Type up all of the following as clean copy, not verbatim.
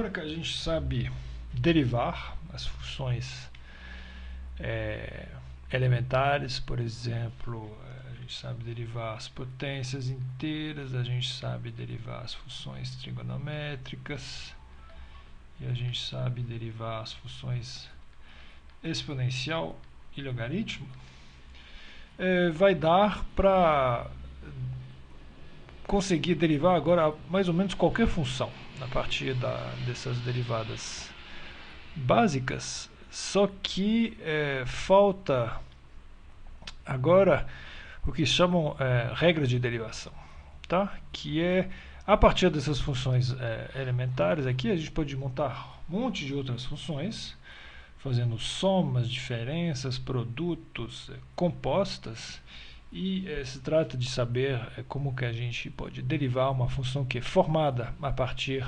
agora que a gente sabe derivar as funções elementares, por exemplo, a gente sabe derivar as potências inteiras, a gente sabe derivar as funções trigonométricas e a gente sabe derivar as funções exponencial e logaritmo, vai dar para conseguir derivar agora mais ou menos qualquer função a partir dessas derivadas básicas, só que falta agora o que chamam regras de derivação, tá? Que é a partir dessas funções elementares aqui a gente pode montar um monte de outras funções fazendo somas, diferenças, produtos, compostas, e se trata de saber como que a gente pode derivar uma função que é formada a partir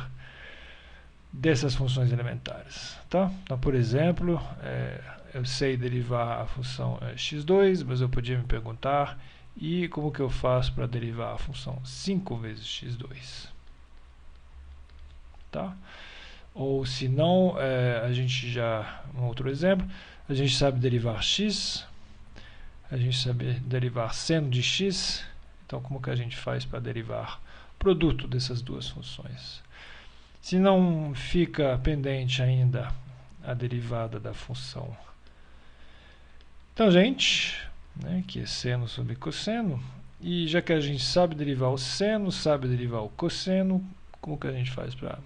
dessas funções elementares, tá? Então, por exemplo, eu sei derivar a função x2, mas eu podia me perguntar, e como que eu faço para derivar a função 5 vezes x2? Tá? Ou se não, a gente já, um outro exemplo, a gente sabe derivar x, a gente sabe derivar seno de x, então como que a gente faz para derivar o produto dessas duas funções? Se não fica pendente ainda a derivada da função tangente, né, que é seno sobre cosseno, e já que a gente sabe derivar o seno, sabe derivar o cosseno, como que a gente faz para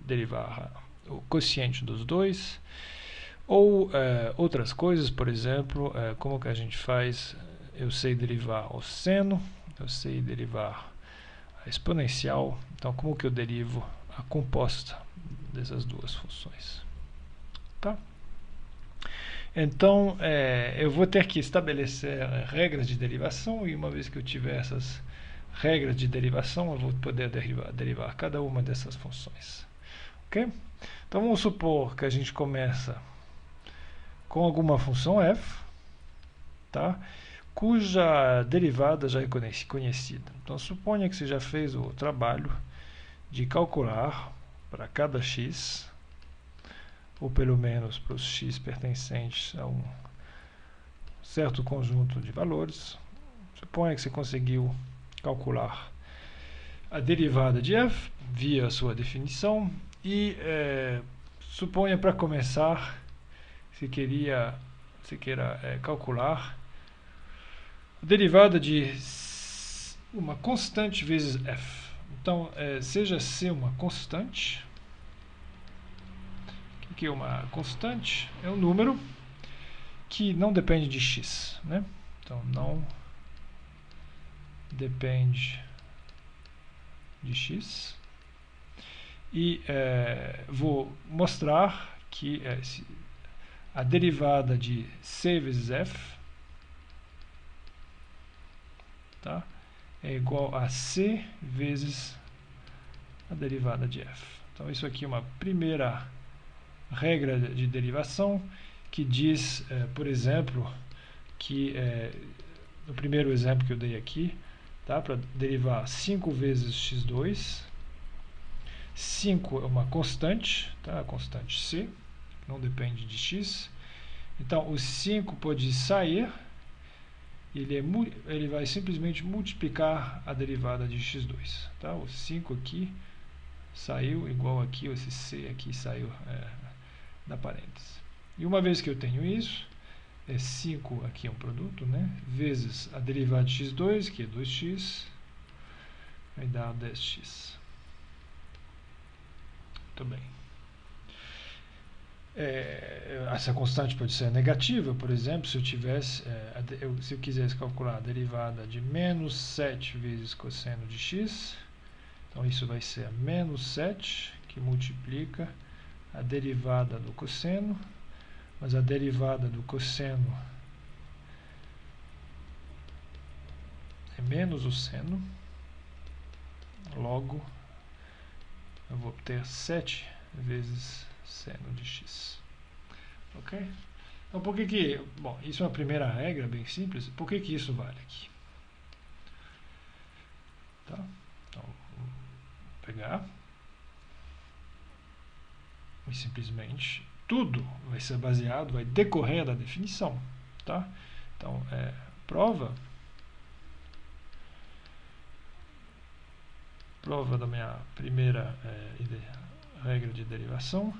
derivar o quociente dos dois? Ou outras coisas, por exemplo, como que a gente faz, eu sei derivar o seno, eu sei derivar a exponencial, então como que eu derivo a composta dessas duas funções? Tá? Então, eu vou ter que estabelecer regras de derivação, e uma vez que eu tiver essas regras de derivação, eu vou poder derivar cada uma dessas funções. Ok? Então, vamos supor que a gente começa com alguma função f, tá? Cuja derivada já é conhecida. Então, suponha que você já fez o trabalho de calcular para cada x, ou pelo menos para os x pertencentes a um certo conjunto de valores. Suponha que você conseguiu calcular a derivada de f via a sua definição e suponha, para começar, você queira calcular a derivada de uma constante vezes f. Então, seja c uma constante. O que é uma constante? É um número que não depende de x, né? Então, não depende de x. E vou mostrar que a derivada de c vezes f, tá, é igual a c vezes a derivada de f. Então, isso aqui é uma primeira regra de derivação que diz, por exemplo, que no primeiro exemplo que eu dei aqui, tá, para derivar 5 vezes x2, 5 é uma constante, tá, a constante c, não depende de x. Então, o 5 pode sair, ele vai simplesmente multiplicar a derivada de x2. Tá? O 5 aqui saiu igual aqui, esse c aqui saiu da parêntese. E uma vez que eu tenho isso, 5 aqui é um produto, né, vezes a derivada de x2, que é 2x, vai dar 10x. Muito bem. Essa constante pode ser negativa, por exemplo, se eu quisesse calcular a derivada de menos 7 vezes cosseno de x, então isso vai ser menos 7, que multiplica a derivada do cosseno, mas a derivada do cosseno é menos o seno, logo eu vou obter 7 vezes seno de x. Ok? Então, por que bom, isso é uma primeira regra bem simples. Por que isso vale aqui? Tá? Então, vou pegar e simplesmente tudo vai ser baseado, vai decorrer da definição, tá? Então, prova da minha primeira regra de derivação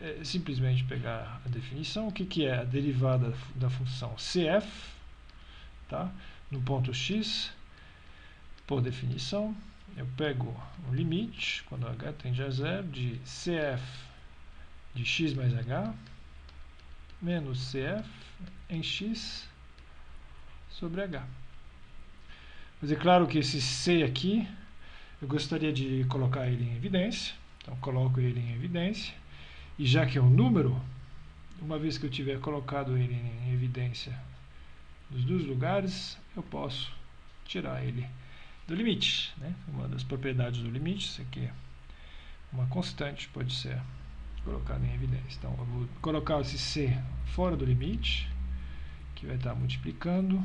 é simplesmente pegar a definição. O que é a derivada da função CF, tá? No ponto x, por definição, eu pego o limite, quando h tende a zero, de CF de x mais h, menos CF em x sobre h. Mas é claro que esse C aqui, eu gostaria de colocar ele em evidência, então coloco ele em evidência, e já que é um número, uma vez que eu tiver colocado ele em evidência nos dois lugares, eu posso tirar ele do limite, né? Uma das propriedades do limite, isso aqui, uma constante, pode ser colocada em evidência. Então, eu vou colocar esse C fora do limite, que vai estar multiplicando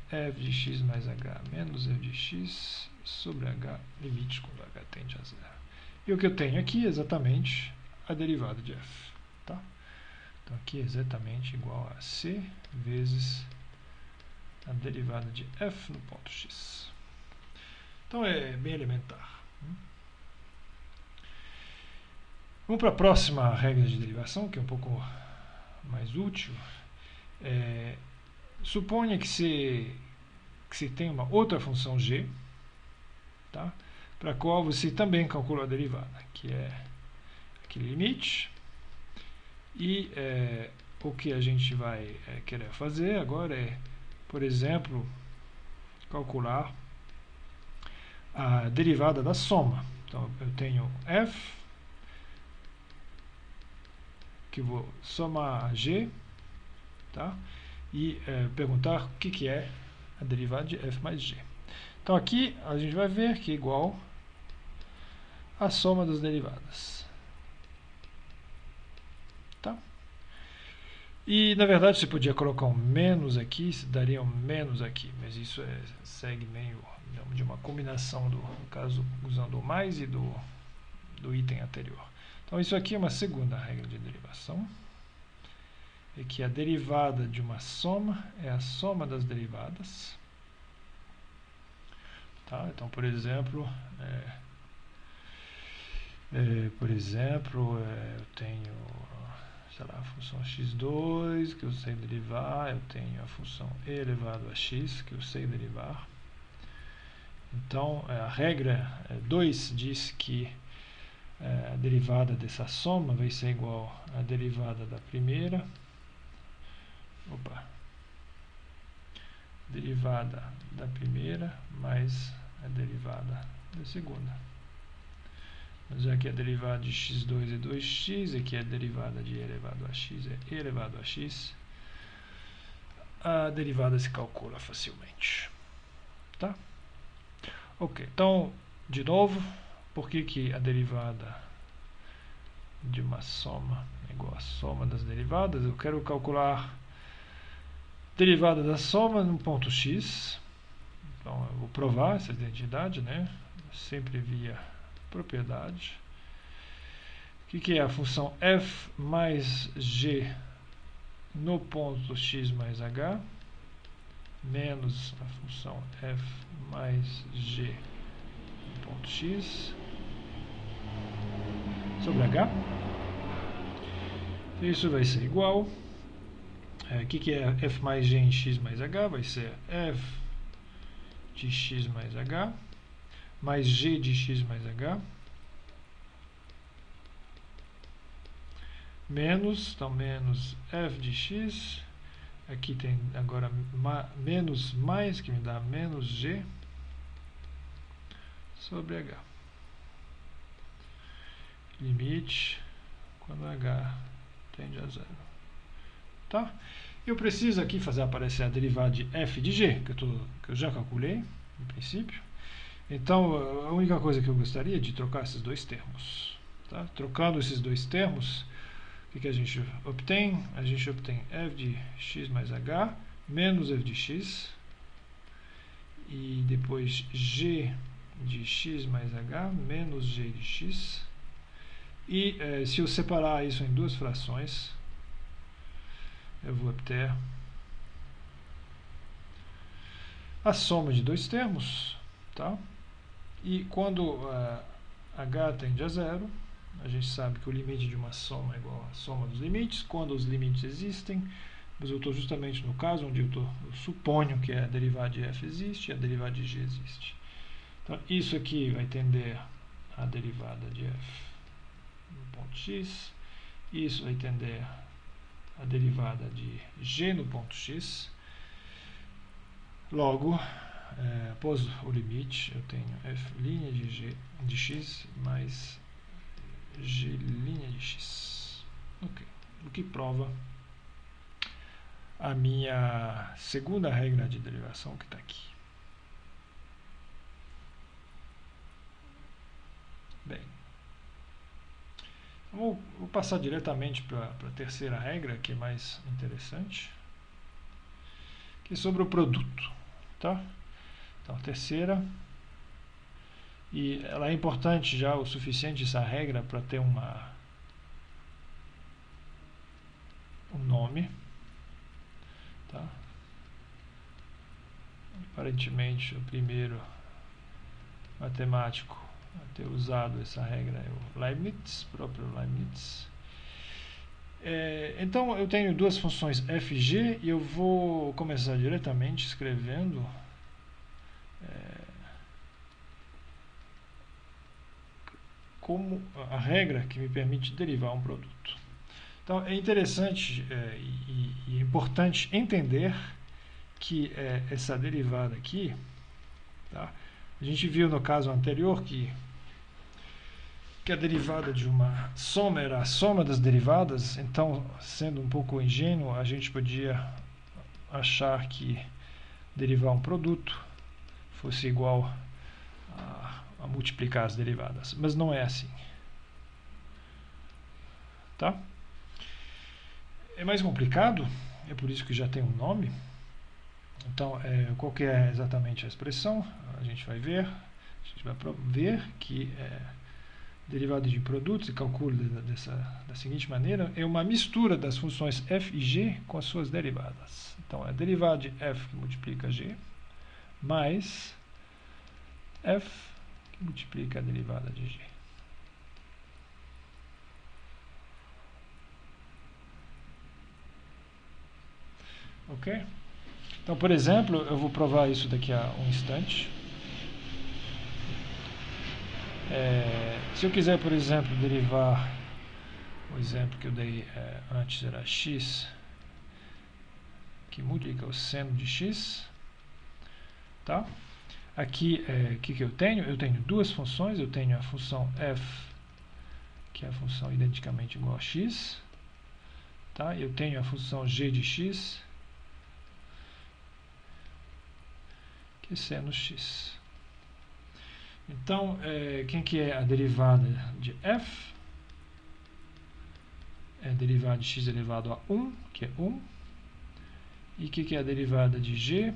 f de x mais h menos f de x sobre h, limite quando h tende a zero. E o que eu tenho aqui é exatamente a derivada de f, tá? Então, aqui é exatamente igual a c vezes a derivada de f no ponto x. Então, é bem elementar. Vamos para a próxima regra de derivação, que é um pouco mais útil. Suponha que você tem uma outra função g, tá? Para a qual você também calcula a derivada, que é aquele limite. E o que a gente vai querer fazer agora é, por exemplo, calcular a derivada da soma. Então, eu tenho f, que vou somar g, tá? E perguntar o que é a derivada de f mais g. Então, aqui a gente vai ver que é igual a soma das derivadas. Tá? E, na verdade, você podia colocar um menos aqui, daria um menos aqui, mas isso segue meio de uma combinação, no caso, usando o mais e do item anterior. Então, isso aqui é uma segunda regra de derivação, é que a derivada de uma soma é a soma das derivadas. Tá? Então, por exemplo, eu tenho, sei lá, a função x2, que eu sei derivar, eu tenho a função e elevado a x, que eu sei derivar. Então, a regra 2 diz que a derivada dessa soma vai ser igual à derivada da primeira, derivada da primeira mais a derivada da segunda. Já que a derivada de x2 é 2x, aqui a derivada de e elevado a x é e elevado a x, a derivada se calcula facilmente. Tá? Ok, então, de novo, por que a derivada de uma soma é igual à soma das derivadas? Eu quero calcular a derivada da soma no ponto x. Então, eu vou provar essa identidade, né? Sempre via propriedade. O que é a função f mais g no ponto x mais h, menos a função f mais g no ponto x sobre h. Isso vai ser igual. O que é f mais g em x mais h? Vai ser f de x mais h mais g de x mais h menos, então menos f de x, aqui tem agora menos mais, que me dá menos g sobre h. Limite quando h tende a zero. Tá? Eu preciso aqui fazer aparecer a derivada de f de g, que eu já calculei, no princípio. Então, a única coisa que eu gostaria é de trocar esses dois termos. Tá? Trocando esses dois termos, o que a gente obtém? A gente obtém f de x mais h menos f de x, e depois g de x mais h menos g de x. E se eu separar isso em duas frações, eu vou obter a soma de dois termos, tá? E quando h tende a zero, a gente sabe que o limite de uma soma é igual à soma dos limites, quando os limites existem, mas eu estou justamente no caso onde eu suponho que a derivada de f existe e a derivada de g existe. Então, isso aqui vai tender a derivada de f no ponto x, isso vai tender a derivada de g no ponto x. Logo, após o limite, eu tenho f' de x mais g' de x. Ok. O que prova a minha segunda regra de derivação que está aqui. Bem, vou passar diretamente para a terceira regra, que é mais interessante, que é sobre o produto, tá? Então, a terceira, e ela é importante já o suficiente, essa regra, para ter um nome, tá? Aparentemente, o primeiro matemático a ter usado essa regra é o Leibniz, próprio Leibniz. Então, eu tenho duas funções f e g, e eu vou começar diretamente escrevendo como a regra que me permite derivar um produto. Então, é interessante e é importante entender que essa derivada aqui, tá? A gente viu no caso anterior que a derivada de uma soma era a soma das derivadas. Então, sendo um pouco ingênuo, a gente podia achar que derivar um produto fosse igual a multiplicar as derivadas, mas não é assim, tá? É mais complicado, é por isso que já tem um nome. Então, qual que é exatamente a expressão? A gente vai ver que derivada de produtos, e calculo da seguinte maneira, é uma mistura das funções f e g com as suas derivadas. Então, é a derivada de f que multiplica g, mais f que multiplica a derivada de g. Ok? Então, por exemplo, eu vou provar isso daqui a um instante. Se eu quiser, por exemplo, derivar, o exemplo que eu dei antes era x que multiplica o seno de x, tá? Aqui, o que eu tenho? Eu tenho duas funções. Eu tenho a função f, que é a função identicamente igual a x, tá? Eu tenho a função g de x, que é seno x. Então, quem que é a derivada de f? É a derivada de x elevado a 1, que é 1. E o que é a derivada de g?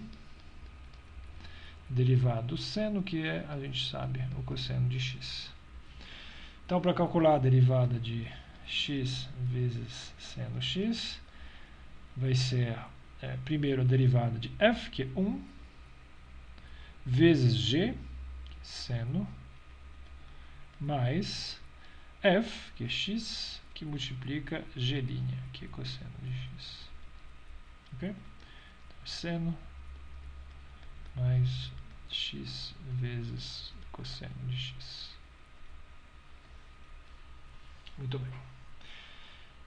Derivada do seno, que é, a gente sabe, o cosseno de x. Então, para calcular a derivada de x vezes seno x, vai ser, primeiro, a derivada de f, que é 1, vezes g, seno, mais f, que é x, que multiplica g', que é cosseno de x. Ok? Então, seno mais x vezes cosseno de x. Muito bem.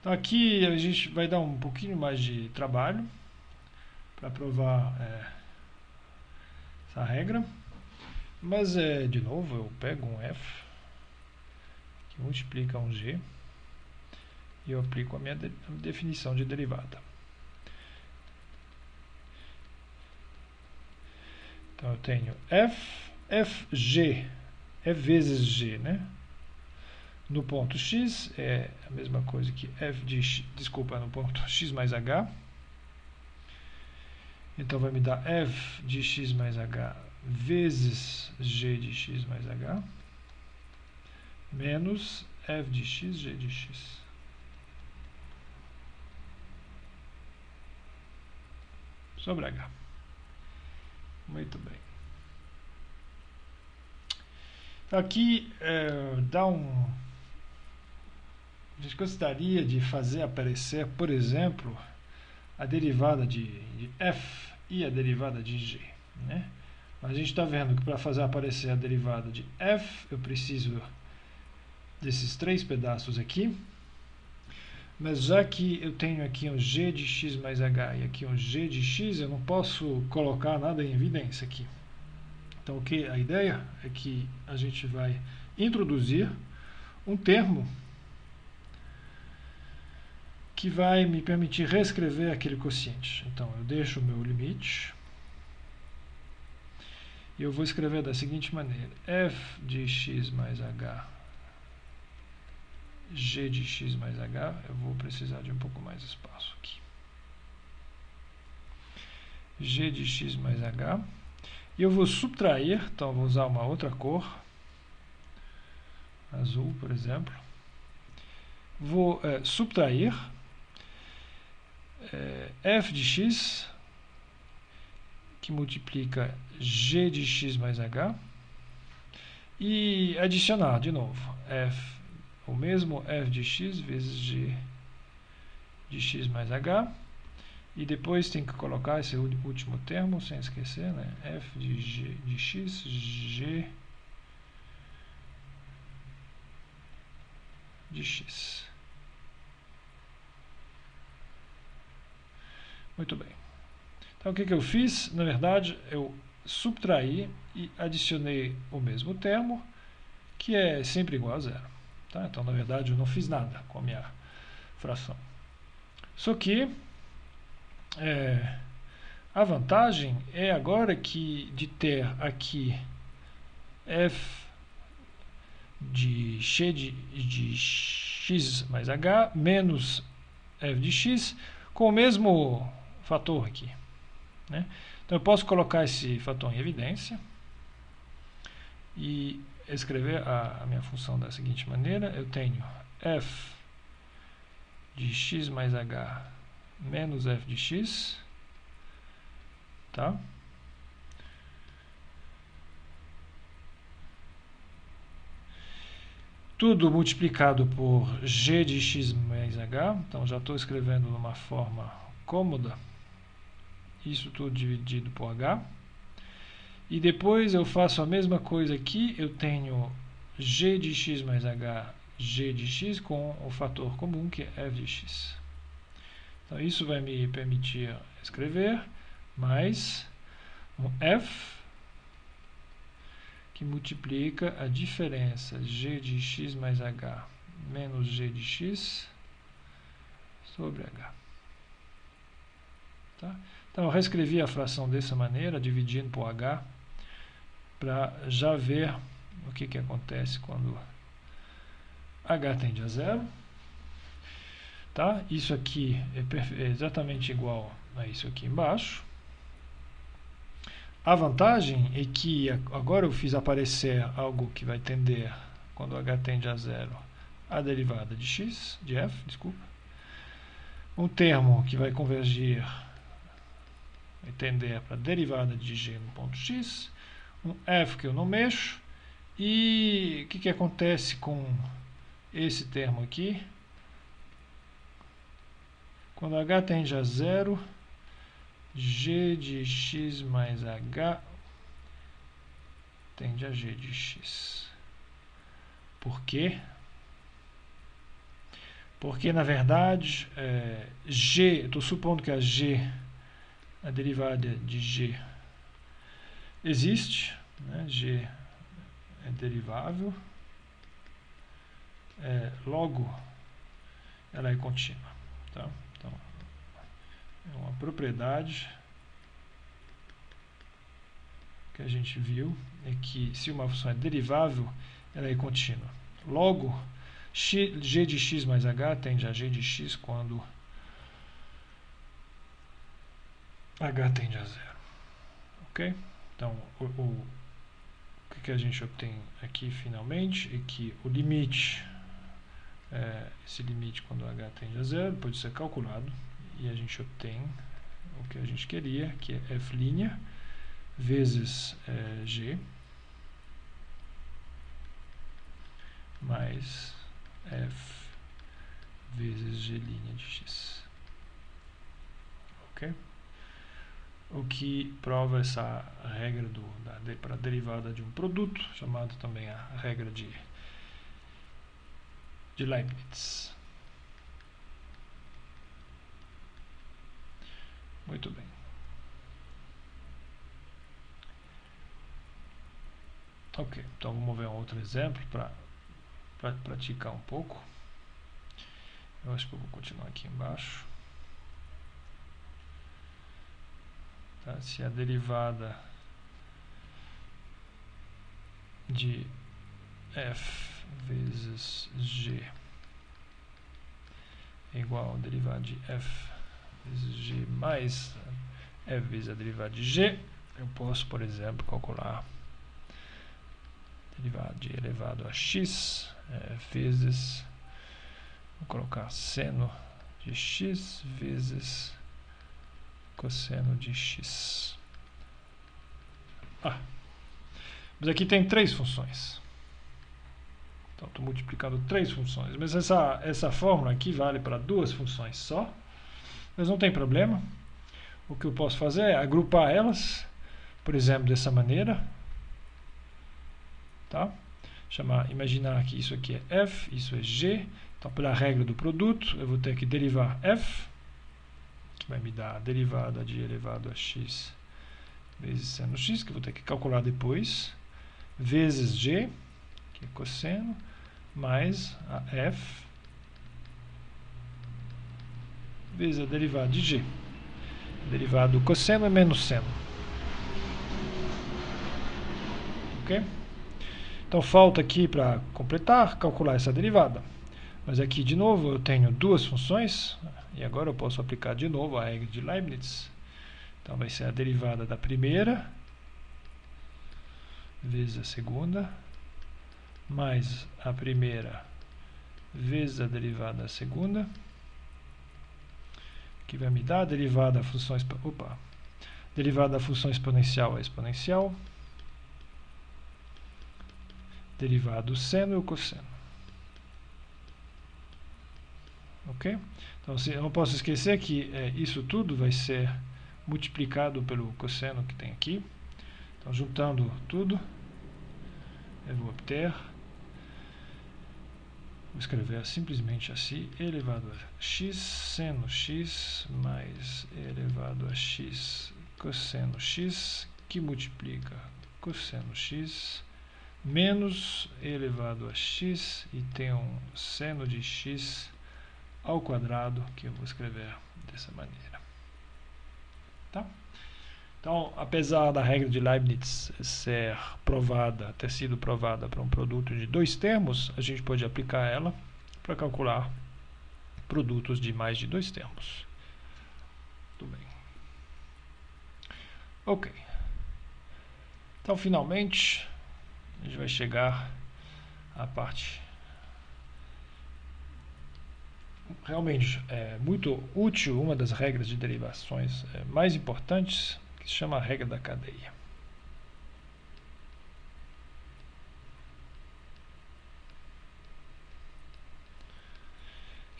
Então, aqui a gente vai dar um pouquinho mais de trabalho para provar essa regra. Mas, de novo, eu pego um f que multiplica um g e eu aplico a minha definição de derivada. Então, eu tenho fg é vezes g, né? No ponto x é a mesma coisa que f de x, no ponto x mais h. Então, vai me dar f de x mais h vezes g de x mais h menos f de x, g de x. Sobre h. Muito bem. Aqui a gente gostaria de fazer aparecer, por exemplo, a derivada de f e a derivada de g, né? Mas a gente está vendo que para fazer aparecer a derivada de f, eu preciso desses 3 pedaços aqui. Mas já que eu tenho aqui um g de x mais h e aqui um g de x, eu não posso colocar nada em evidência aqui. Então, a ideia é que a gente vai introduzir um termo que vai me permitir reescrever aquele quociente. Então, eu deixo o meu limite e eu vou escrever da seguinte maneira: f de x mais h, g de x mais h, eu vou precisar de um pouco mais de espaço aqui. G de x mais h, e eu vou subtrair, então eu vou usar uma outra cor, azul, por exemplo. Vou subtrair f de x, que multiplica g de x mais h, e adicionar de novo o mesmo f de x vezes g de x mais h, e depois tem que colocar esse último termo, sem esquecer, né? F de g de x, g de x. Muito bem. Então, o que eu fiz? Na verdade, eu subtraí e adicionei o mesmo termo, que é sempre igual a zero. Tá? Então, na verdade, eu não fiz nada com a minha fração. Só que a vantagem é agora que de ter aqui f de x mais h menos f de x com o mesmo fator aqui, né? Então eu posso colocar esse fator em evidência e escrever a minha função da seguinte maneira: eu tenho f de x mais h menos f de x, tá? Tudo multiplicado por g de x mais h, então já estou escrevendo de uma forma cômoda, isso tudo dividido por h. E depois eu faço a mesma coisa aqui, eu tenho g de x mais h, g de x com o fator comum, que é f de x. Então isso vai me permitir escrever mais um f que multiplica a diferença g de x mais h menos g de x sobre h. Tá? Então eu reescrevi a fração dessa maneira, dividindo por h, para já ver o que acontece quando h tende a zero. Tá? Isso aqui é exatamente igual a isso aqui embaixo. A vantagem é que agora eu fiz aparecer algo que vai tender, quando h tende a zero, a derivada de x, de f, desculpa. Um termo que vai convergir, vai tender para a derivada de g no ponto x. Um f que eu não mexo. E o que acontece com esse termo aqui? Quando h tende a zero, g de x mais h tende a g de x. Por quê? Porque, na verdade, estou supondo que a derivada de g existe, né? G é derivável, logo ela é contínua. Tá? Então, é uma propriedade que a gente viu, é que se uma função é derivável, ela é contínua. Logo, g de x mais h tende a g de x quando h tende a zero. Ok? Então, o que a gente obtém aqui finalmente é que o limite, esse limite quando h tende a zero, pode ser calculado e a gente obtém o que a gente queria, que é f' vezes g mais f vezes g' de x. Ok? O que prova essa regra para a derivada de um produto, chamada também a regra de Leibniz. Muito bem. Ok, então vamos ver um outro exemplo para praticar um pouco. Eu acho que eu vou continuar aqui embaixo. Tá? Se a derivada de f vezes g é igual a derivada de f vezes g mais f vezes a derivada de g, eu posso, por exemplo, calcular a derivada de elevado a x vezes, vou colocar seno de x vezes cosseno de x. Mas aqui tem 3 funções. Então, estou multiplicando 3 funções. Mas essa fórmula aqui vale para 2 funções só. Mas não tem problema. O que eu posso fazer é agrupar elas, por exemplo, dessa maneira. Tá? Imaginar que isso aqui é f, isso é g. Então, pela regra do produto, eu vou ter que derivar f, que vai me dar a derivada de elevado a x vezes seno x, que eu vou ter que calcular depois, vezes g, que é cosseno, mais a f vezes a derivada de g. A derivada do cosseno é menos seno. Ok? Então falta aqui para completar, calcular essa derivada. Mas aqui de novo eu tenho 2 funções, e agora eu posso aplicar de novo a regra de Leibniz. Então vai ser a derivada da primeira vezes a segunda, mais a primeira vezes a derivada da segunda, que vai me dar a derivada da função, derivada da função exponencial a exponencial, derivada do seno e o cosseno. Ok? Então, eu não posso esquecer que isso tudo vai ser multiplicado pelo cosseno que tem aqui. Então, juntando tudo, eu vou obter, vou escrever simplesmente assim, elevado a x seno x mais elevado a x cosseno x, que multiplica cosseno x, menos elevado a x, e tem um seno de x ao quadrado, que eu vou escrever dessa maneira. Tá? Então, apesar da regra de Leibniz ter sido provada para um produto de 2 termos, a gente pode aplicar ela para calcular produtos de mais de 2 termos. Tudo bem. Ok. Então, finalmente, a gente vai chegar à parte realmente muito útil, uma das regras de derivações mais importantes, que se chama a regra da cadeia.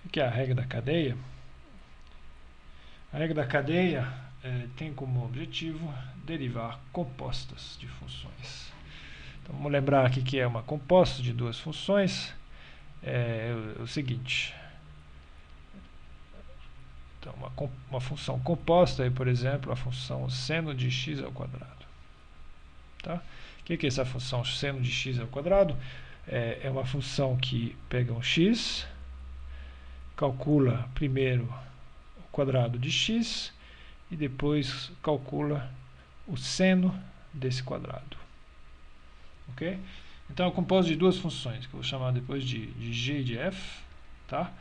O que é a regra da cadeia? A regra da cadeia tem como objetivo derivar compostas de funções. Então, vamos lembrar aqui que é uma composta de 2 funções. É o seguinte. Então, uma função composta é, por exemplo, a função seno de x ao quadrado. Tá? O que é essa função seno de x ao quadrado? É uma função que pega um x, calcula primeiro o quadrado de x e depois calcula o seno desse quadrado. Ok? Então, é composto de 2 funções, que eu vou chamar depois de g e de f. Tá?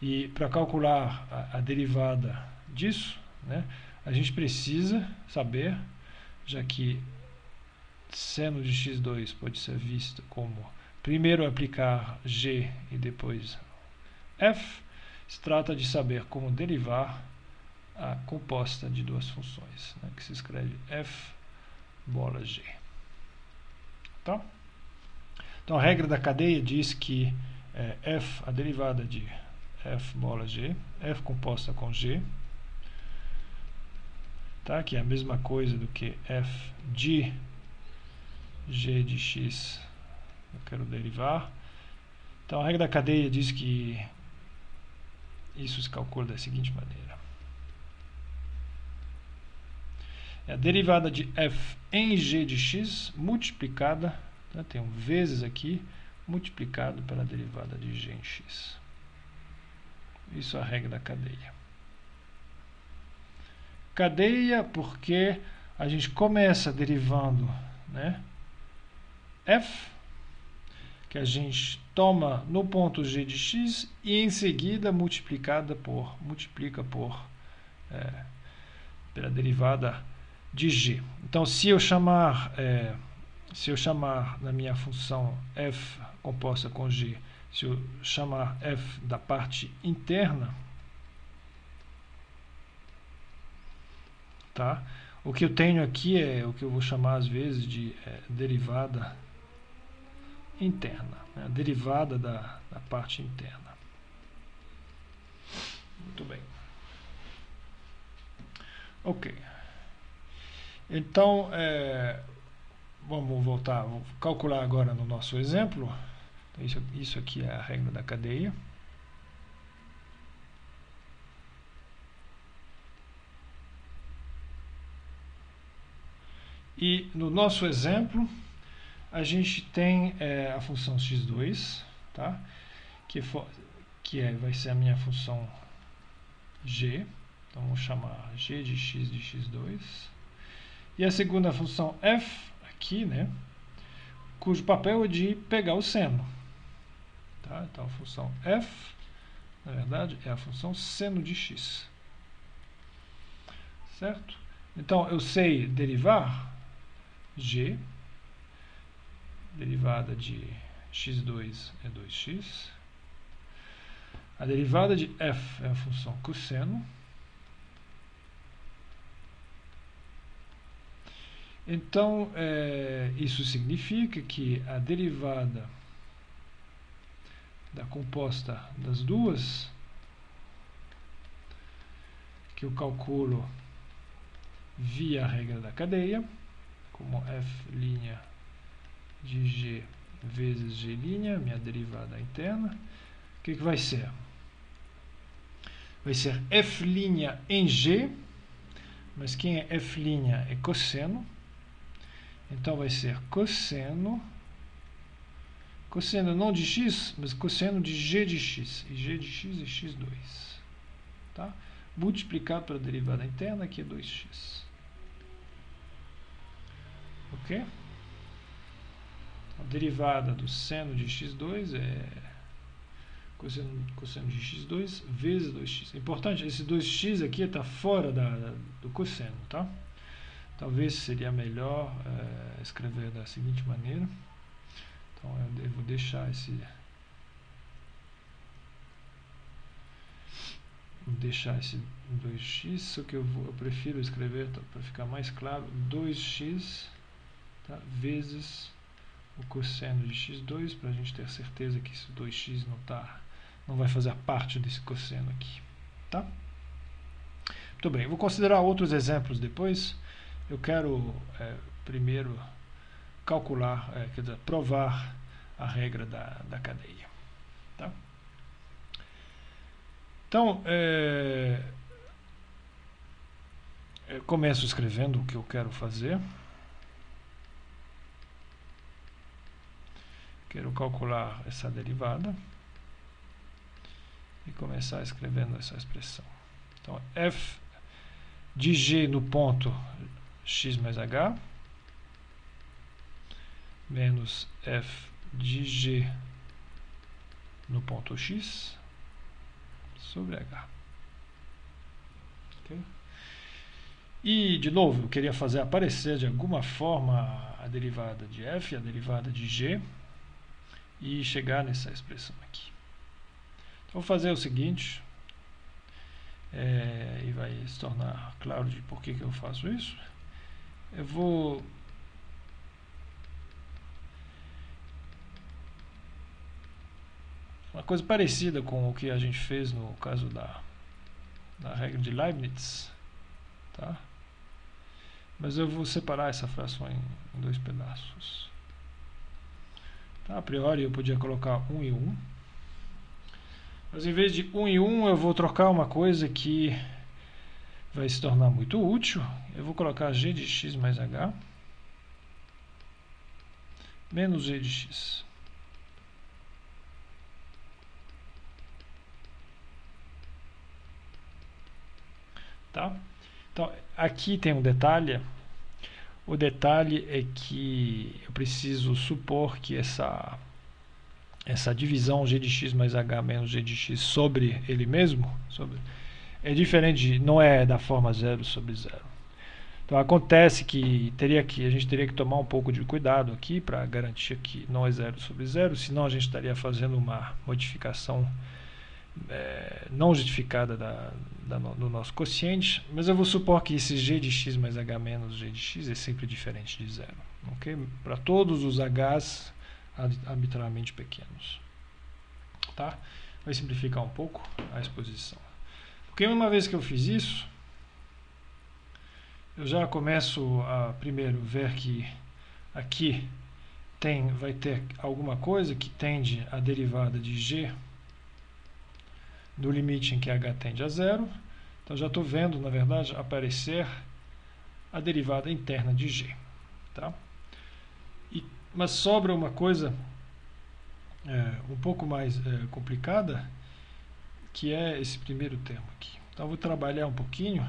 E para calcular a derivada disso, né, a gente precisa saber, já que seno de x2 pode ser visto como primeiro aplicar g e depois f. Se trata de saber como derivar a composta de duas funções, né, que se escreve f bola g. Tá? Então a regra da cadeia diz que f, a derivada de f bola g, f composta com g, tá? Que é a mesma coisa do que f de g de x, eu quero derivar. Então a regra da cadeia diz que isso se calcula da seguinte maneira: é a derivada de f em g de x multiplicada, né, tem um vezes aqui, multiplicado pela derivada de g em x. Isso é a regra da cadeia. Cadeia porque a gente começa derivando, né, f, que a gente toma no ponto g de x e em seguida multiplica pela derivada de g. Então, se eu chamar na minha função f composta com g, se eu chamar f da parte interna, tá? O que eu tenho aqui é o que eu vou chamar às vezes de derivada interna, né? A derivada da parte interna. Muito bem. Ok. Então, vamos voltar, vamos calcular agora no nosso exemplo. Então, isso aqui é a regra da cadeia. E no nosso exemplo, a gente tem a função x2, tá? Vai ser a minha função g. Então, vou chamar g de x2. E a segunda função f, aqui, né? Cujo papel é de pegar o seno. Tá? Então, a função f, na verdade, é a função seno de x. Certo? Então, eu sei derivar g, derivada de x2 é 2x. A derivada de f é a função cosseno. Então, isso significa que a derivada da composta das duas, que eu calculo via a regra da cadeia, como f' de g vezes g', minha derivada interna, o que vai ser? Vai ser f' em g, mas quem é f' é cosseno. Então vai ser cosseno não de x, mas cosseno de g de x. E g de x é x2. Tá? Multiplicado pela derivada interna, que é 2x. Ok? A derivada do seno de x2 é cosseno de x2 vezes 2x. Importante, esse 2x aqui está fora do cosseno, tá? Talvez seria melhor escrever da seguinte maneira. Então, eu devo deixar esse 2x, só que eu prefiro escrever, para ficar mais claro, 2x, tá, vezes o cosseno de x2, para a gente ter certeza que esse 2x não vai fazer parte desse cosseno aqui. Tá? Muito bem, eu vou considerar outros exemplos depois. Eu quero primeiro calcular, quer dizer, provar a regra da cadeia. Tá? Então, eu começo escrevendo o que eu quero fazer. Quero calcular essa derivada e começar escrevendo essa expressão. Então, f de g no ponto x mais h menos f de g no ponto x sobre h. Okay? E, de novo, eu queria fazer aparecer de alguma forma a derivada de f, a derivada de g, e chegar nessa expressão aqui. Então, vou fazer o seguinte, e vai se tornar claro de por que eu faço isso. Eu vou uma coisa parecida com o que a gente fez no caso da regra de Leibniz, tá? Mas eu vou separar essa fração em dois pedaços. Tá? A priori eu podia colocar 1 e 1. Mas em vez de 1 e 1 eu vou trocar uma coisa que vai se tornar muito útil. Eu vou colocar g de x mais h menos g de x. Tá? Então, aqui tem um detalhe. O detalhe é que eu preciso supor que essa divisão g de x mais h menos g de x sobre ele mesmo é diferente, não é da forma 0 sobre 0. Então acontece que a gente teria que tomar um pouco de cuidado aqui para garantir que não é 0 sobre 0, senão a gente estaria fazendo uma modificação não justificada do nosso quociente, mas eu vou supor que esse g de x mais h menos g de x é sempre diferente de 0, ok? Para todos os h's arbitrariamente pequenos, tá? Vai simplificar um pouco a exposição, porque uma vez que eu fiz isso, eu já começo a primeiro ver que aqui vai ter alguma coisa que tende a derivada de g do limite em que h tende a 0. Então já estou vendo, na verdade, aparecer a derivada interna de g. Tá? Mas sobra uma coisa um pouco mais complicada, que é esse primeiro termo aqui. Então eu vou trabalhar um pouquinho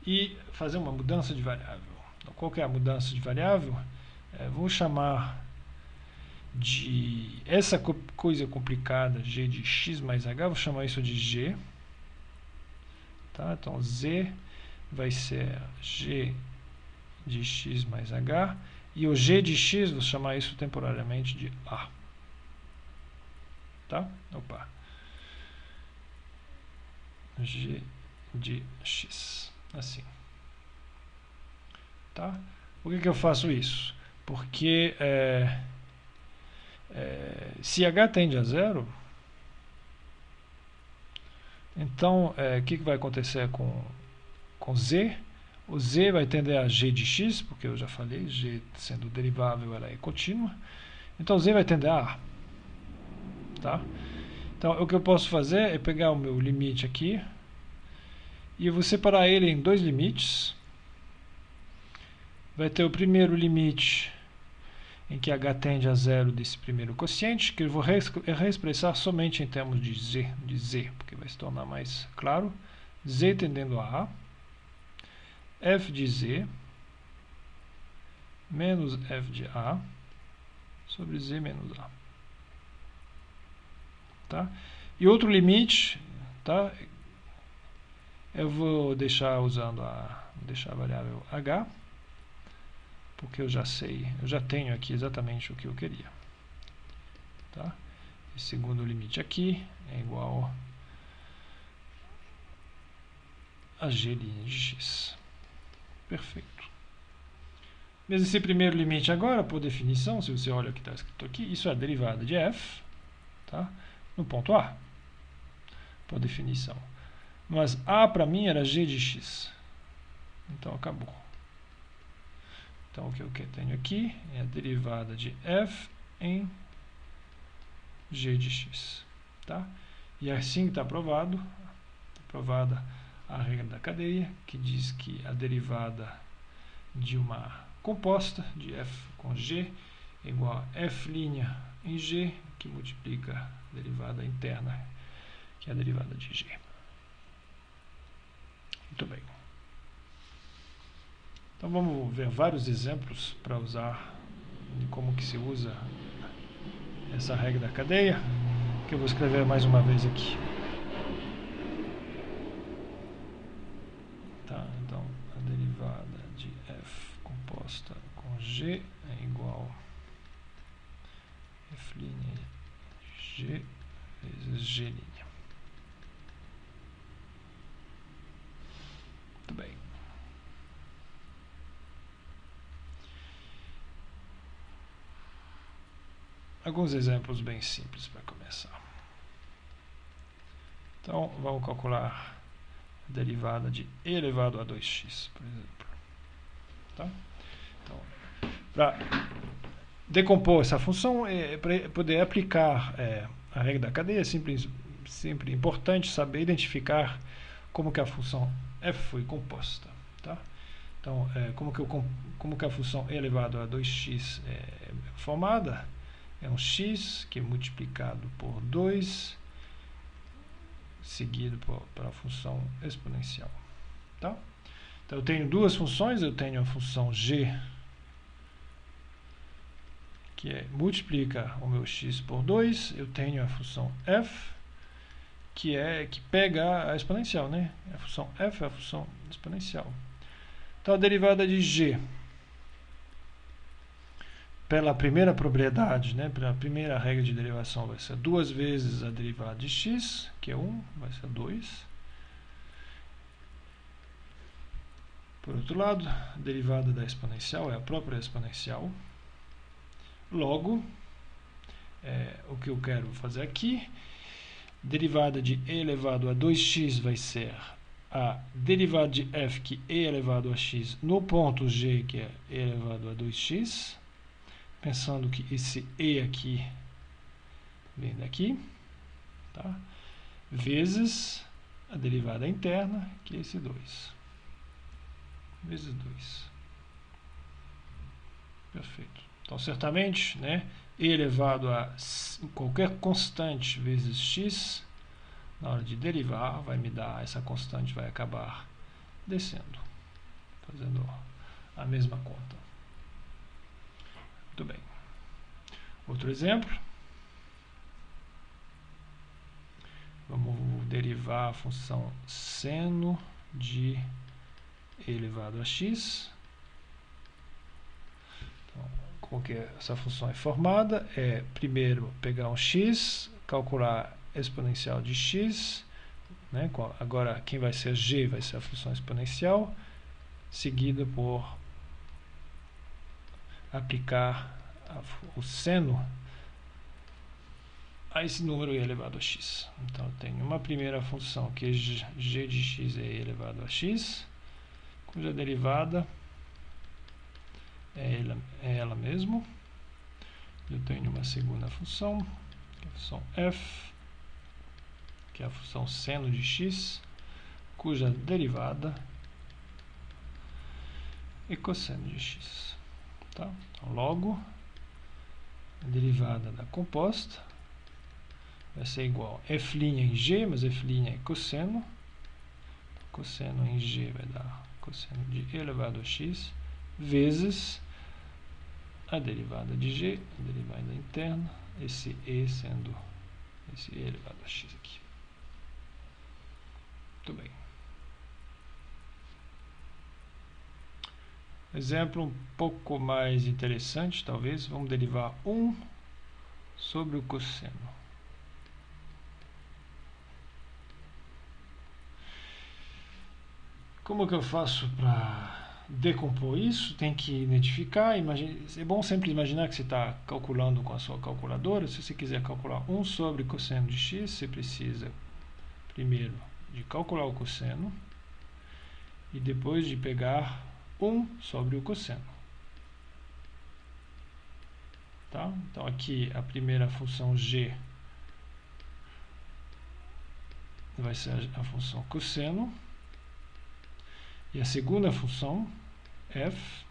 e fazer uma mudança de variável. Então, qual que é a mudança de variável? Vou chamar de essa coisa complicada, g de x mais h, vou chamar isso de g. Tá? Então, z vai ser g de x mais h, e o g de x, vou chamar isso temporariamente de a. Tá? Opa. G de x. Assim. Tá? Por que eu faço isso? Porque se h tende a 0, então o que vai acontecer com z? O z vai tender a g de x, porque eu já falei, g sendo derivável, ela é contínua. Então z vai tender a a. Tá? Então o que eu posso fazer é pegar o meu limite aqui, e eu vou separar ele em dois limites. Vai ter o primeiro limite em que h tende a 0 desse primeiro quociente, que eu vou reexpressar somente em termos de z, porque vai se tornar mais claro. Z tendendo a a, f de z menos f de a sobre z menos a. Tá? E outro limite, tá? Eu vou deixar usando a variável h, porque eu já tenho aqui exatamente o que eu queria. Tá? E segundo limite aqui é igual a g' de x. Perfeito. Mas esse primeiro limite agora, por definição, se você olha o que está escrito aqui, isso é a derivada de f, tá? No ponto A, por definição. Mas a para mim era g de x. Então acabou. Então o que eu tenho aqui é a derivada de f em g de x. Tá? E assim está provado. Está provada a regra da cadeia, que diz que a derivada de uma composta de f com g é igual a f' em g, que multiplica a derivada interna, que é a derivada de g. Muito bem. Então vamos ver vários exemplos para usar, de como que se usa essa regra da cadeia, que eu vou escrever mais uma vez aqui. Tá, então a derivada G é igual a f' G vezes G'. Muito bem. Alguns exemplos bem simples para começar. Então, vamos calcular a derivada de e elevado a 2x, por exemplo. Tá? Então, para decompor essa função, para poder aplicar a regra da cadeia, é sempre importante saber identificar como que a função f foi composta. Tá? Então, como que a função e elevado a 2x é formada? É um x que é multiplicado por 2, seguido pela função exponencial. Tá? Então, eu tenho duas funções. Eu tenho a função g, que multiplica o meu x por 2. Eu tenho a função f, que pega a exponencial, né? A função f é a função exponencial. Então, a derivada de g, pela primeira propriedade, né, pela primeira regra de derivação, vai ser 2 vezes a derivada de x, que é 1, vai ser 2. Por outro lado, a derivada da exponencial é a própria exponencial. Logo, o que eu quero fazer aqui, derivada de e elevado a 2x vai ser a derivada de f, que é e elevado a x, no ponto g, que é e elevado a 2x. Pensando que esse e aqui vem daqui, tá? Vezes a derivada interna, que é esse 2. Vezes 2. Perfeito. Então, certamente, né, e elevado a qualquer constante vezes x, na hora de derivar, vai me dar, essa constante vai acabar descendo, fazendo a mesma conta. Muito bem. Outro exemplo. Vamos derivar a função seno de e elevado a x. Então, como que essa função é formada? Primeiro pegar um x, calcular a exponencial de x, né? Agora quem vai ser g vai ser a função exponencial, seguida por aplicar o seno a esse número e elevado a x. Então, eu tenho uma primeira função que é g de x é e elevado a x, cuja derivada é ela mesmo. Eu tenho uma segunda função, que é a função f, que é a função seno de x, cuja derivada é cosseno de x. Tá? Então, logo, a derivada da composta vai ser igual a f' em g, mas f' é cosseno. Cosseno em g vai dar cosseno de e elevado a x, vezes a derivada de g, a derivada interna, esse e sendo esse e elevado a x aqui. Muito bem. Exemplo um pouco mais interessante, talvez. Vamos derivar 1 sobre o cosseno. Como que eu faço para decompor isso? Tem que identificar. É bom sempre imaginar que você está calculando com a sua calculadora. Se você quiser calcular 1 sobre cosseno de x, você precisa primeiro de calcular o cosseno e depois de pegar 1 sobre o cosseno. Tá? Então, aqui a primeira função g vai ser a função cosseno. E a segunda função, f,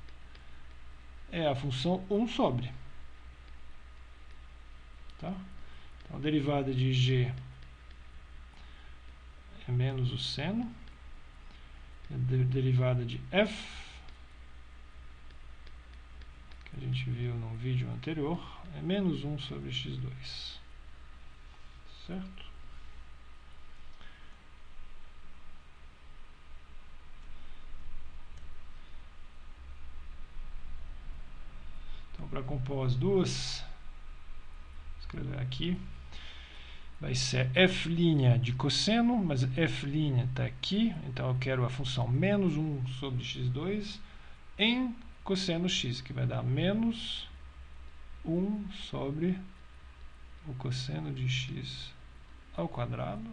é a função 1 sobre. Tá? Então, a derivada de g é menos o seno. A derivada de f, que a gente viu no vídeo anterior, é menos 1 sobre x2. Certo? Então, para compor as duas, vou escrever aqui, vai ser f' de cosseno, mas f' está aqui, então eu quero a função menos 1 sobre x2 em cosseno x, que vai dar menos 1 sobre o cosseno de x ao quadrado,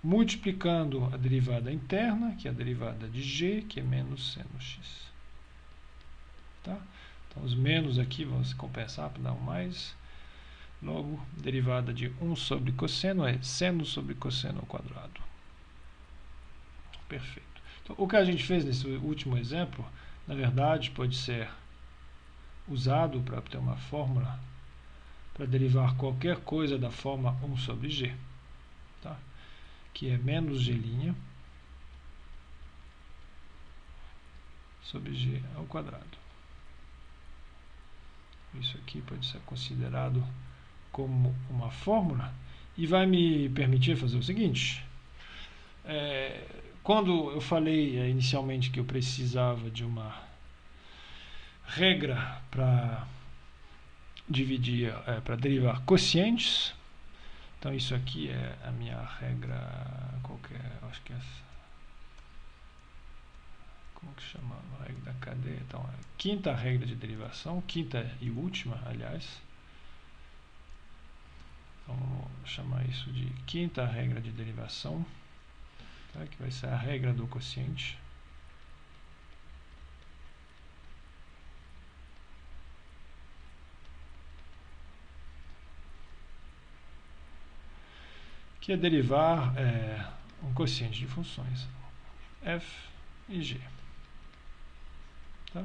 multiplicando a derivada interna, que é a derivada de g, que é menos seno x. Tá? Então, os menos aqui vão se compensar para dar um mais. Logo, derivada de 1 sobre cosseno é seno sobre cosseno ao quadrado. Perfeito. Então, o que a gente fez nesse último exemplo, na verdade, pode ser usado para obter uma fórmula para derivar qualquer coisa da forma 1 sobre g, tá? Que é menos g' sobre g ao quadrado. Isso aqui pode ser considerado como uma fórmula e vai me permitir fazer o seguinte. Quando eu falei inicialmente que eu precisava de uma regra para dividir, para derivar quocientes, então isso aqui é a minha regra qualquer, acho que é essa. Como que chama? A regra da cadeia. Então, a quinta regra de derivação, quinta e última, aliás. Então, vamos chamar isso de quinta regra de derivação, tá? Que vai ser a regra do quociente. Que é derivar um quociente de funções f e g. Tá?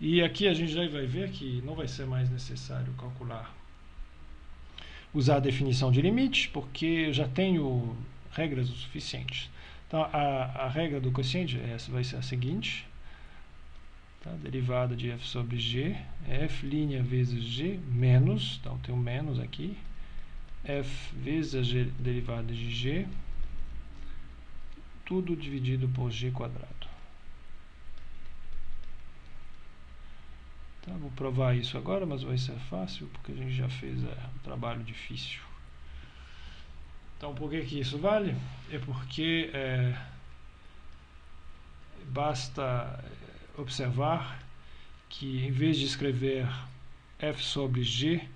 E aqui a gente já vai ver que não vai ser mais necessário usar a definição de limite, porque eu já tenho regras o suficientes. Então, a regra do quociente vai ser a seguinte, tá? Derivada de f sobre g é f' vezes g menos, então tem um menos aqui, f vezes a derivada de g, tudo dividido por g quadrado. Tá, vou provar isso agora, mas vai ser fácil, porque a gente já fez um trabalho difícil. Então, por que isso vale? É porque basta observar que, em vez de escrever f sobre g,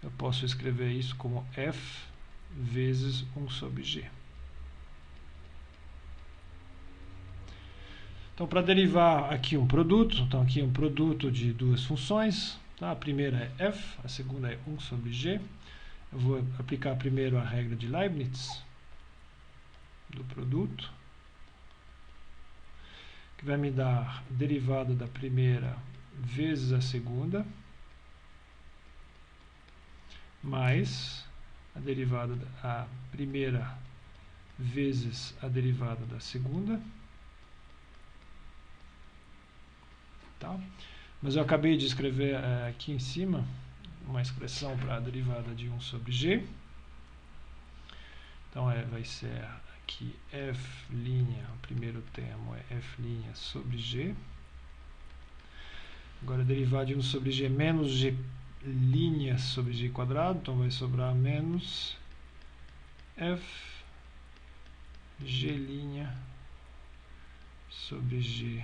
eu posso escrever isso como f vezes 1 sobre g. Então, para derivar aqui um produto, então aqui é um produto de duas funções, tá? A primeira é f, a segunda é 1 sobre g. Eu vou aplicar primeiro a regra de Leibniz do produto, que vai me dar a derivada da primeira vezes a segunda, mais a derivada da primeira vezes a derivada da segunda. Tá? Mas eu acabei de escrever aqui em cima uma expressão para a derivada de 1 sobre g. Então vai ser aqui f', o primeiro termo é f' sobre g. Agora a derivada de 1 sobre g menos g' sobre g quadrado, então vai sobrar menos f g' sobre g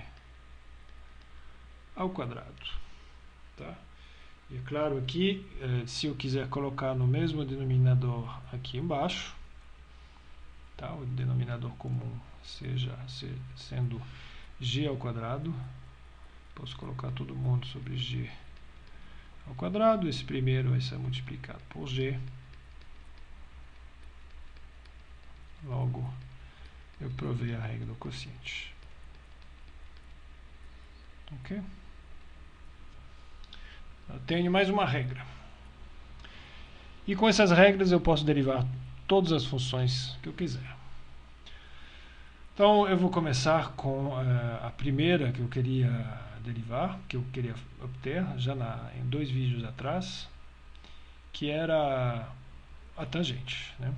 ao quadrado, tá? E é claro aqui, se eu quiser colocar no mesmo denominador aqui embaixo, tá? O denominador comum sendo g ao quadrado, posso colocar todo mundo sobre g ao quadrado, esse primeiro vai ser multiplicado por g, logo eu provei a regra do quociente. Ok? Eu tenho mais uma regra. E com essas regras eu posso derivar todas as funções que eu quiser. Então eu vou começar com a primeira que eu queria derivar, que eu queria obter já em 2 vídeos atrás, que era a tangente, né?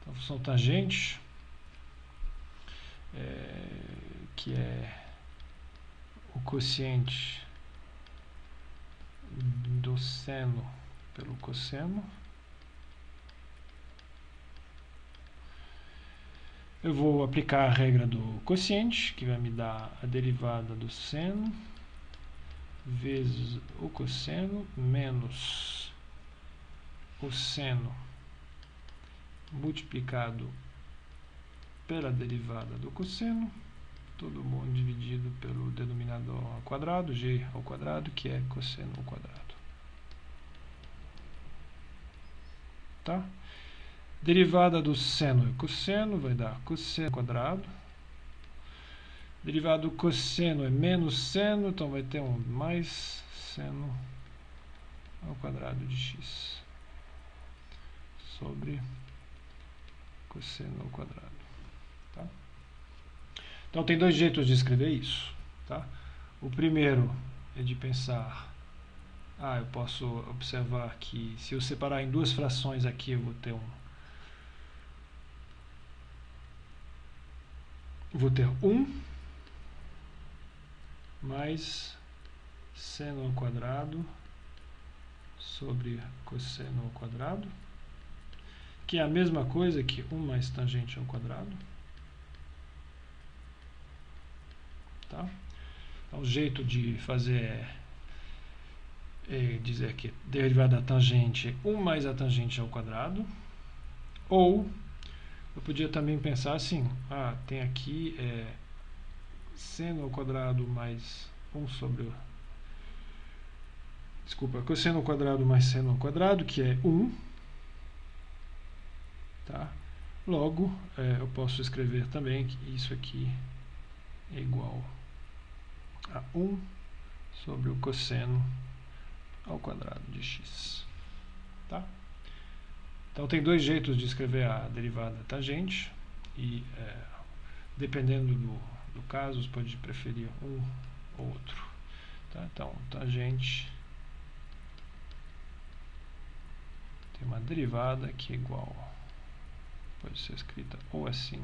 Então a função tangente, que é o quociente do seno pelo cosseno. Eu vou aplicar a regra do quociente, que vai me dar a derivada do seno vezes o cosseno menos o seno multiplicado pela derivada do cosseno, todo mundo dividido pelo denominador ao quadrado, g ao quadrado, que é cosseno ao quadrado. Tá? Derivada do seno e cosseno vai dar cosseno ao quadrado. Derivada do cosseno é menos seno, então vai ter um mais seno ao quadrado de x sobre cosseno ao quadrado. Tá? Então tem dois jeitos de escrever isso. Tá? O primeiro é de pensar, eu posso observar que se eu separar em duas frações aqui, eu vou ter 1 mais seno ao quadrado sobre cosseno ao quadrado, que é a mesma coisa que 1 mais tangente ao quadrado. Tá? Então, o jeito de fazer é dizer que a derivada da tangente é 1 mais a tangente ao quadrado. Ou eu podia também pensar assim, tem aqui seno ao quadrado mais 1 sobre cosseno ao quadrado mais seno ao quadrado, que é 1. Tá? Logo, eu posso escrever também que isso aqui é igual a 1 sobre o cosseno ao quadrado de x. Tá? Então tem dois jeitos de escrever a derivada da tangente e dependendo do caso, você pode preferir um ou outro. Tá? Então, tangente tem uma derivada que é igual, pode ser escrita ou assim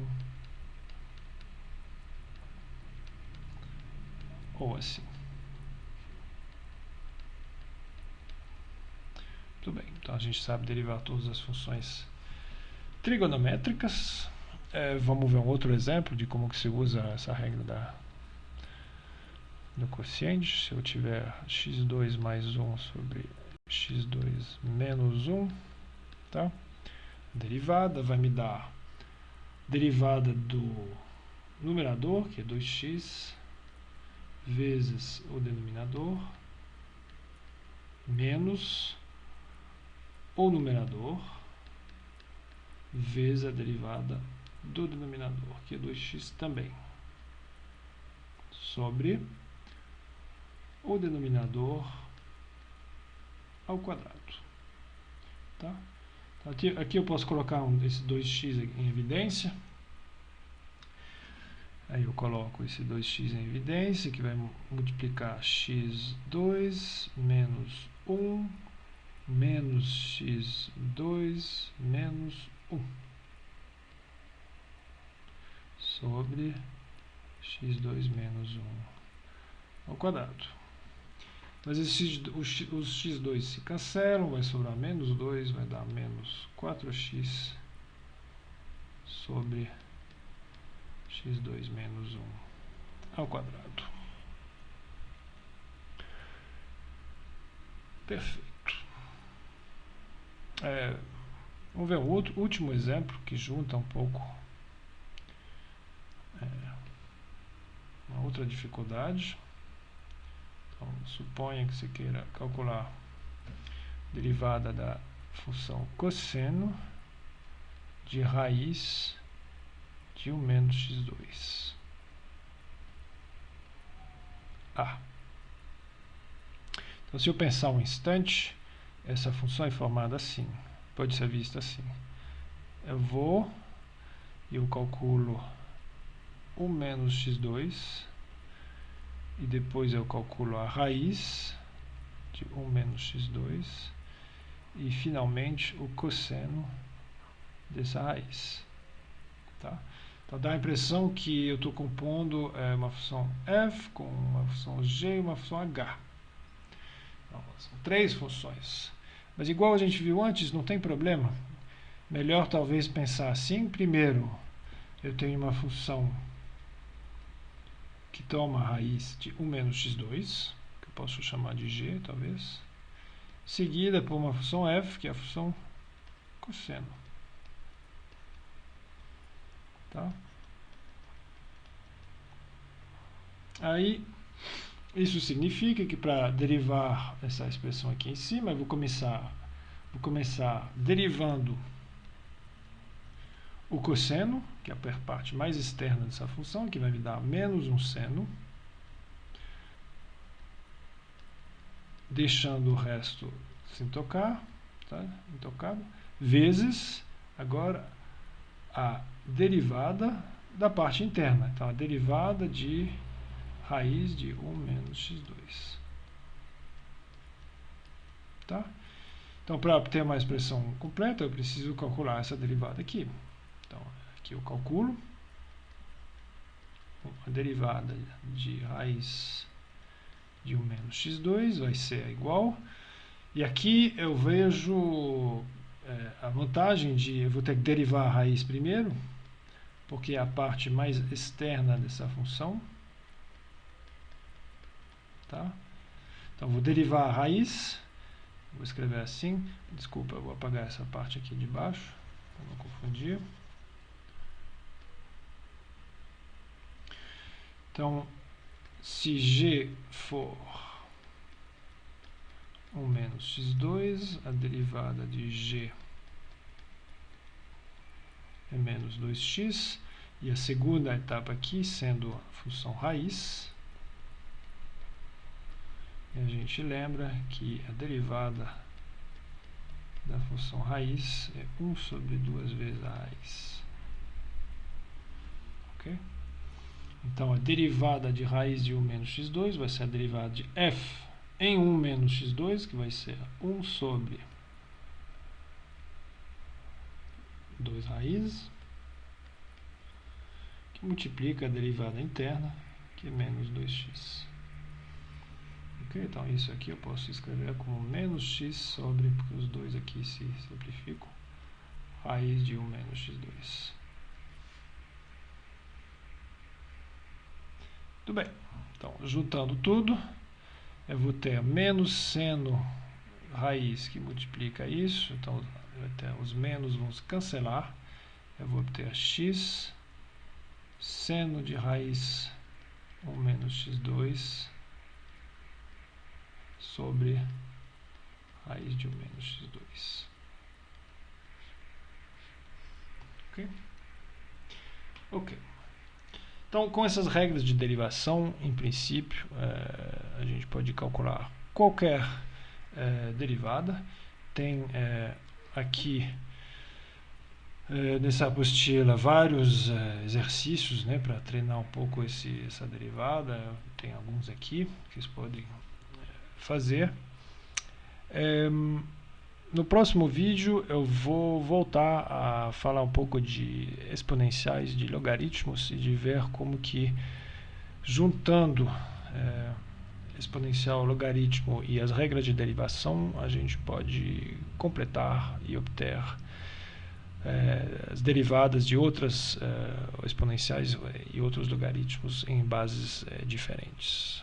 ou assim. Muito bem, então a gente sabe derivar todas as funções trigonométricas. Vamos ver um outro exemplo de como que se usa essa regra do quociente. Se eu tiver x2 mais 1 sobre x2 menos 1, tá? Derivada vai me dar derivada do numerador, que é 2x, vezes o denominador, menos o numerador, vezes a derivada do denominador, que é 2x também, sobre o denominador ao quadrado. Tá? Aqui eu posso colocar esse 2x em evidência. Aí eu coloco esse 2x em evidência, que vai multiplicar x2 menos 1 menos x2 menos 1 sobre x2 menos 1 ao quadrado. Mas os x2 se cancelam, vai sobrar menos 2, vai dar menos 4x sobre x2 menos 1 ao quadrado. Perfeito. Vamos ver um último exemplo que junta um pouco uma outra dificuldade. Então, suponha que você queira calcular a derivada da função cosseno de raiz de 1 menos x2. Então, se eu pensar um instante, essa função é formada assim, pode ser vista assim. Eu calculo 1 menos x2 e depois eu calculo a raiz de 1 menos x2 e finalmente o cosseno dessa raiz. Tá? Então dá a impressão que eu estou compondo uma função f com uma função g e uma função h. Então, são 3 funções. Mas igual a gente viu antes, não tem problema. Melhor talvez pensar assim. Primeiro, eu tenho uma função que toma a raiz de 1 menos x2, que eu posso chamar de g, talvez. Seguida por uma função f, que é a função cosseno. Tá? Aí, isso significa que para derivar essa expressão aqui em cima, eu vou começar derivando o cosseno, que é a parte mais externa dessa função, que vai me dar menos um seno, deixando o resto sem tocar, tá? Intocado, vezes, agora, a derivada da parte interna. Então, a derivada de raiz de 1 menos x2. Tá? Então, para obter uma expressão completa, eu preciso calcular essa derivada aqui. Então, aqui eu calculo a derivada de raiz de 1 menos x2 vai ser igual. E aqui eu vejo a vantagem de eu vou ter que derivar a raiz primeiro, porque é a parte mais externa dessa função. Tá? Então, vou derivar a raiz. Vou escrever assim. Desculpa, eu vou apagar essa parte aqui de baixo, para não confundir. Então, se g for 1 menos x2, a derivada de g é menos 2x. E a segunda etapa aqui, sendo a função raiz. E a gente lembra que a derivada da função raiz é 1 sobre 2 vezes a raiz. Ok? Então, a derivada de raiz de 1 menos x2 vai ser a derivada de f em 1 menos x2, que vai ser 1 sobre 2 raízes, que multiplica a derivada interna, que é menos 2x. Ok? Então, isso aqui eu posso escrever como menos x sobre, porque os dois aqui se simplificam, raiz de 1 menos x2. Tudo bem. Então, juntando tudo, eu vou ter menos seno raiz que multiplica isso. Então, os menos vão se cancelar. Eu vou obter x seno de raiz 1 menos x2 sobre raiz de 1 menos x2. Ok? Ok. Então, com essas regras de derivação, em princípio, a gente pode calcular qualquer derivada. Tem aqui, nessa apostila, vários exercícios, né, para treinar um pouco essa derivada. Tem alguns aqui que vocês podem fazer. No próximo vídeo eu vou voltar a falar um pouco de exponenciais, de logaritmos e de ver como que juntando exponencial, logaritmo e as regras de derivação a gente pode completar e obter as derivadas de outras exponenciais e outros logaritmos em bases diferentes.